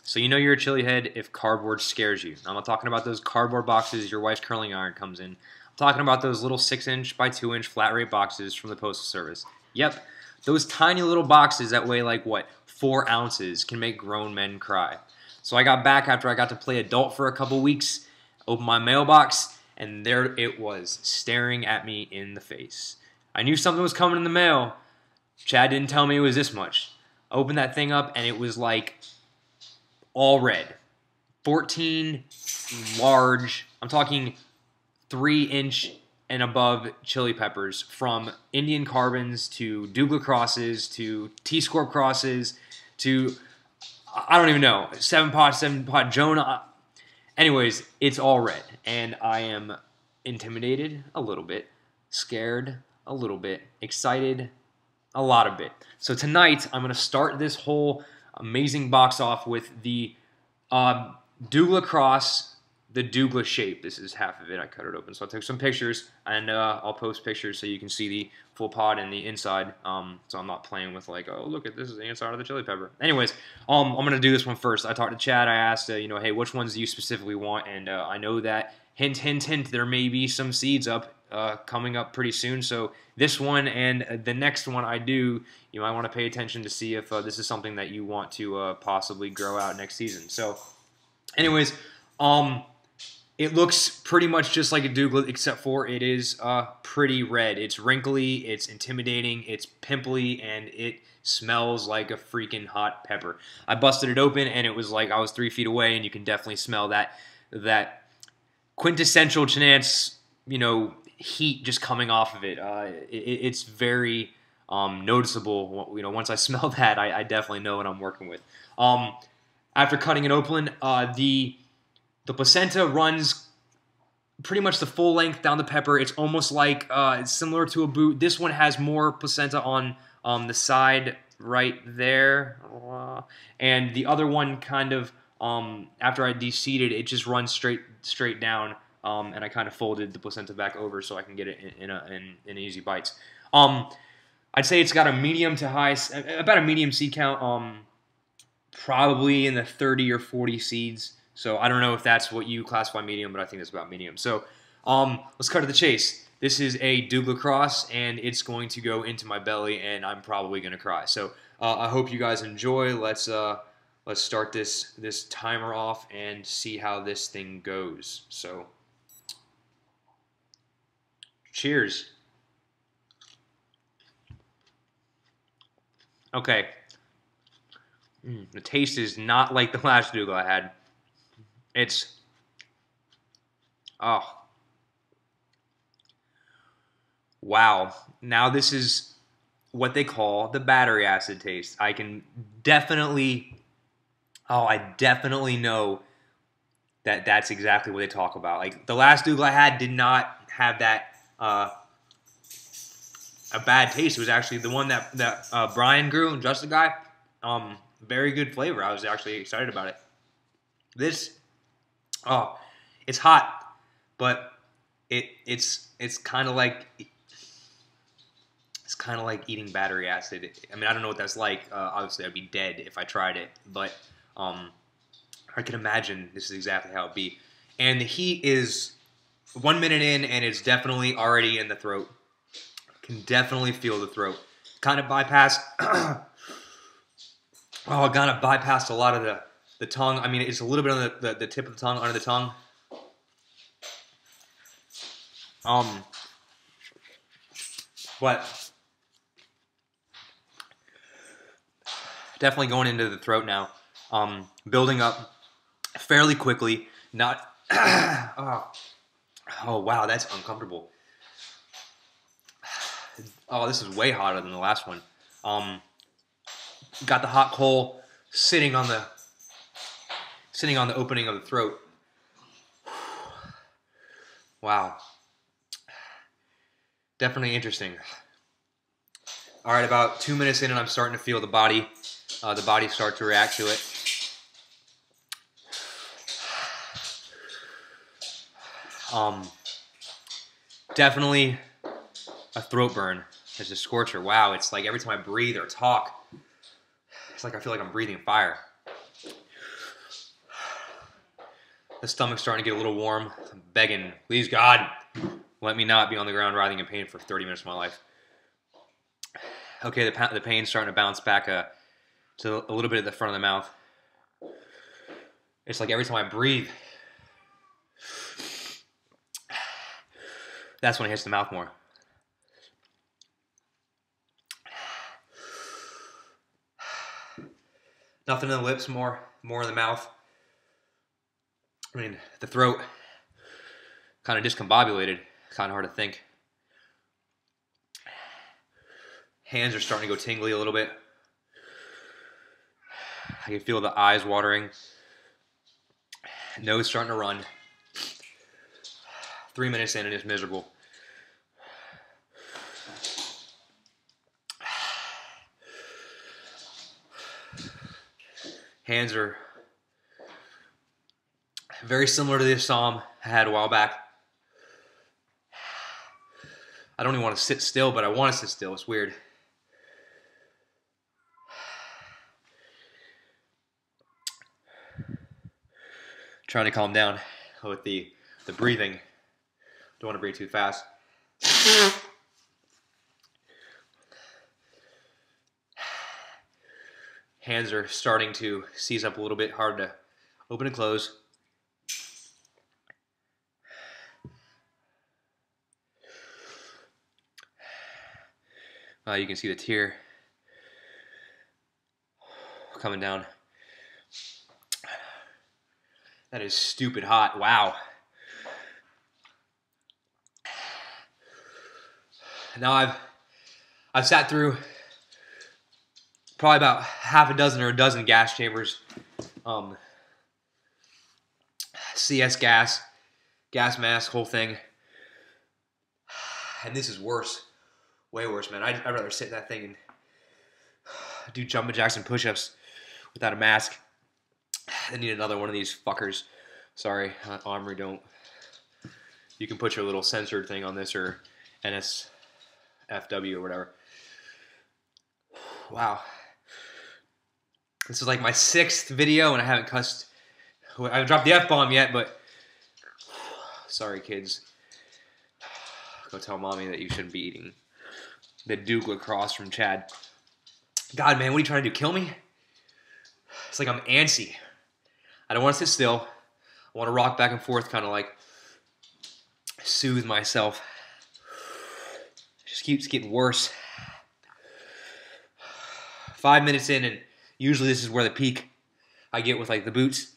So you know you're a chili head if cardboard scares you. I'm not talking about those cardboard boxes your wife's curling iron comes in. I'm talking about those little 6-inch by 2-inch flat rate boxes from the Postal Service. Yep, those tiny little boxes that weigh like, what, 4 ounces can make grown men cry. So I got back after I got to play adult for a couple weeks, opened my mailbox, and there it was, staring at me in the face. I knew something was coming in the mail. Chad didn't tell me it was this much. I opened that thing up, and it was like all red. 14 large, I'm talking 3-inch and above chili peppers, from Indian carbons to Douglah crosses to T-Scorp crosses to, I don't even know, 7-pot Jonah. Anyways, it's all red, and I am intimidated a little bit, scared a little bit, excited a lot of bit. So tonight, I'm going to start this whole amazing box off with the Douglah cross, the Douglah shape. This is half of it. I cut it open. So I took some pictures, and I'll post pictures so you can see the full pod and the inside. So I'm not playing with like, oh, look at this is the inside of the chili pepper. Anyways, I'm going to do this one first. I talked to Chad. I asked, hey, which ones do you specifically want? And I know that, hint, hint, hint, there may be some seeds up coming up pretty soon. So this one and the next one I do, you might want to pay attention to see if this is something that you want to possibly grow out next season. So anyways, it looks pretty much just like a Douglah, except for it is pretty red. It's wrinkly, it's intimidating, it's pimply, and it smells like a freaking hot pepper. I busted it open, and it was like I was 3 feet away, and you can definitely smell that quintessential Chinense, heat just coming off of it. It's very noticeable. Once I smell that, I definitely know what I'm working with. After cutting it open, the placenta runs pretty much the full length down the pepper. It's almost like it's similar to a boot. This one has more placenta on the side right there, and the other one kind of after I de-seeded, it just runs straight down. And I kind of folded the placenta back over so I can get it in easy bites. I'd say it's got a medium to high, about a medium seed count, probably in the 30 or 40 seeds. So I don't know if that's what you classify medium, but I think it's about medium. So let's cut to the chase. This is a Douglah cross, and it's going to go into my belly, and I'm probably going to cry. So I hope you guys enjoy. Let's start this timer off and see how this thing goes. So. Cheers. Okay. The taste is not like the last Douglah I had. It's... oh. Wow. Now this is what they call the battery acid taste. I can definitely... oh, I definitely know that that's exactly what they talk about. Like, the last Douglah I had did not have that... a bad taste. It was actually the one that Brian grew, and just the guy. Very good flavor. I was actually excited about it. This, it's hot, but it's kind of like eating battery acid. I mean, I don't know what that's like. Obviously, I'd be dead if I tried it, but I can imagine this is exactly how it'd be. And the heat is 1 minute in, and it's definitely already in the throat. Can definitely feel the throat. Kind of bypassed. I kind of bypassed a lot of the tongue. I mean, it's a little bit on the tip of the tongue, under the tongue. But definitely going into the throat now. Building up fairly quickly. Not. Oh wow, that's uncomfortable. Oh, this is way hotter than the last one. Got the hot coal sitting on the opening of the throat. Wow. Definitely interesting. All right, about 2 minutes in, and I'm starting to feel the body start to react to it. Definitely a throat burn. It's a scorcher. Wow, it's like every time I breathe or talk, it's like I feel like I'm breathing fire. The stomach's starting to get a little warm. I'm begging, please God, let me not be on the ground writhing in pain for 30 minutes of my life. Okay, the pain's starting to bounce back to a little bit at the front of the mouth. It's like every time I breathe, that's when it hits the mouth more. Nothing in the lips, more in the mouth. I mean, the throat kind of discombobulated. Kind of hard to think. Hands are starting to go tingly a little bit. I can feel the eyes watering. Nose starting to run. 3 minutes in and it's miserable. Hands are very similar to the Assam I had a while back. I don't even want to sit still, but I want to sit still. It's weird. Trying to calm down with the breathing. Don't want to breathe too fast. Hands are starting to seize up a little bit, hard to open and close. You can see the tear coming down. That is stupid hot. Wow. Now I've sat through probably about half a dozen or a dozen gas chambers. CS gas mask, whole thing. And this is worse. Way worse, man. I'd rather sit in that thing and do jumping jacks and push-ups without a mask. I need another one of these fuckers. Sorry, Armory, don't. You can put your little censored thing on this or NSFW or whatever. Wow. This is like my 6th video and I haven't cussed. I haven't dropped the F-bomb yet, but sorry, kids. Go tell mommy that you shouldn't be eating the Douglah cross from Chad. God, man, what are you trying to do? Kill me? It's like I'm antsy. I don't want to sit still. I want to rock back and forth, kind of like soothe myself. It just keeps getting worse. 5 minutes in, and usually this is where the peak I get with like the boots.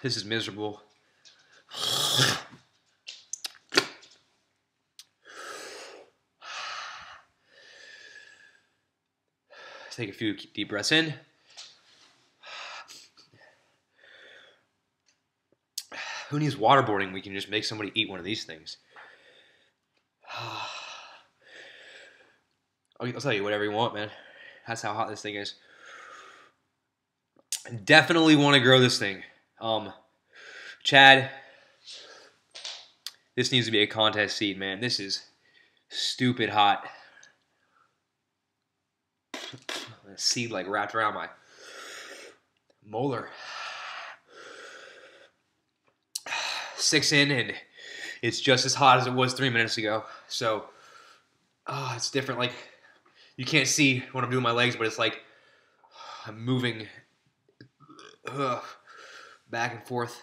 This is miserable. Take a few deep breaths in. Who needs waterboarding? We can just make somebody eat one of these things. I'll tell you whatever you want, man. That's how hot this thing is. Definitely want to grow this thing. Chad, this needs to be a contest seed, man. This is stupid hot. A seed like wrapped around my molar. 6 in and it's just as hot as it was 3 minutes ago. So, it's different. Like, you can't see when I'm doing my legs, but it's like I'm moving back and forth.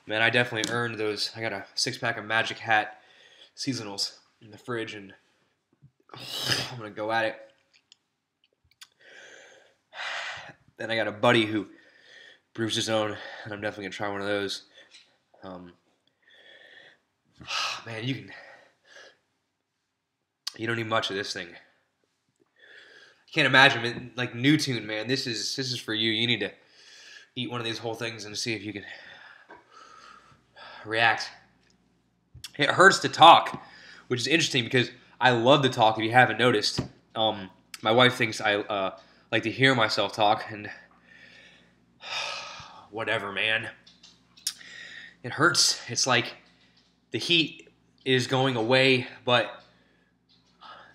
Man, I definitely earned those. I got a 6-pack of Magic Hat seasonals in the fridge, and I'm gonna go at it. Then I got a buddy who brews his own, and I'm definitely gonna try one of those. Man, you don't need much of this thing. I can't imagine it, like New Tune, man. This is for you. You need to eat one of these whole things and see if you can react. It hurts to talk, which is interesting because I love to talk. If you haven't noticed, my wife thinks I like to hear myself talk, and whatever, man. It hurts. It's like the heat is going away, but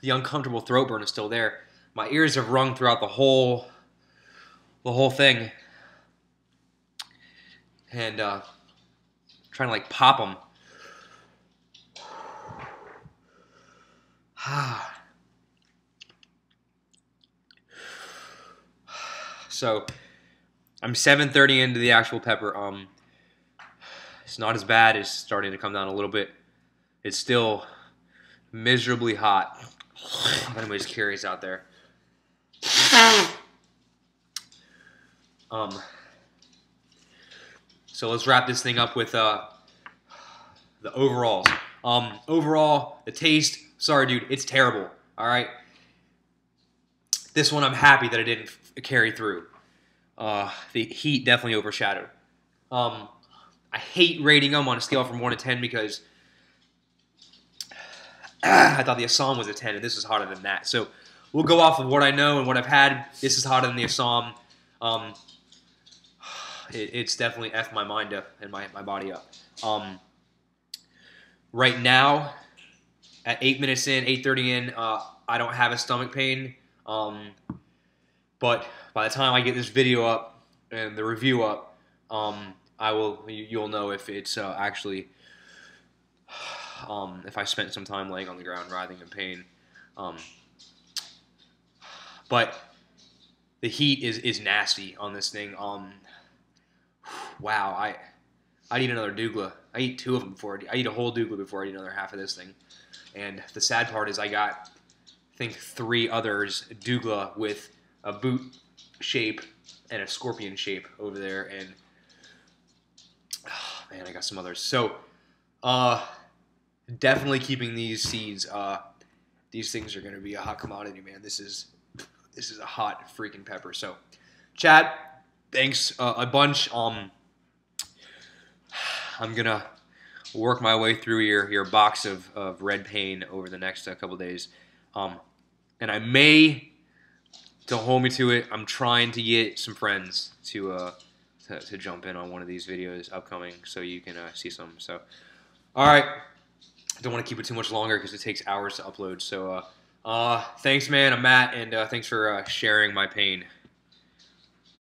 the uncomfortable throat burn is still there. My ears have rung throughout the whole thing, and trying to like pop them. So I'm 7:30 into the actual pepper. It's not as bad. It's starting to come down a little bit. It's still miserably hot. If anybody's curious out there. So let's wrap this thing up with the overalls. Overall, the taste, sorry dude, it's terrible. Alright? This one I'm happy that I didn't carry through. The heat definitely overshadowed. I hate rating them on a scale from 1 to 10 because I thought the Assam was a 10 and this is hotter than that. So we'll go off of what I know and what I've had. This is hotter than the Assam. It's definitely effed my mind up and my body up. Right now, at 8 minutes in, 8:30 in, I don't have a stomach pain. But by the time I get this video up and the review up, you'll know if it's actually, if I spent some time laying on the ground writhing in pain. But the heat is nasty on this thing. Wow, I'd eat another Douglah. I eat 2 of them I eat a whole Douglah before I eat another half of this thing. And the sad part is I got, I think, 3 others Douglah with a boot shape and a scorpion shape over there, and oh, man, I got some others. So definitely keeping these seeds. These things are going to be a hot commodity, man. This is a hot freaking pepper. So Chad, thanks a bunch. I'm gonna work my way through your box of red pain over the next couple days, and I may, don't hold me to it, I'm trying to get some friends to jump in on one of these videos upcoming so you can see some. So, all right, don't want to keep it too much longer because it takes hours to upload. So, thanks, man. I'm Matt, and thanks for sharing my pain.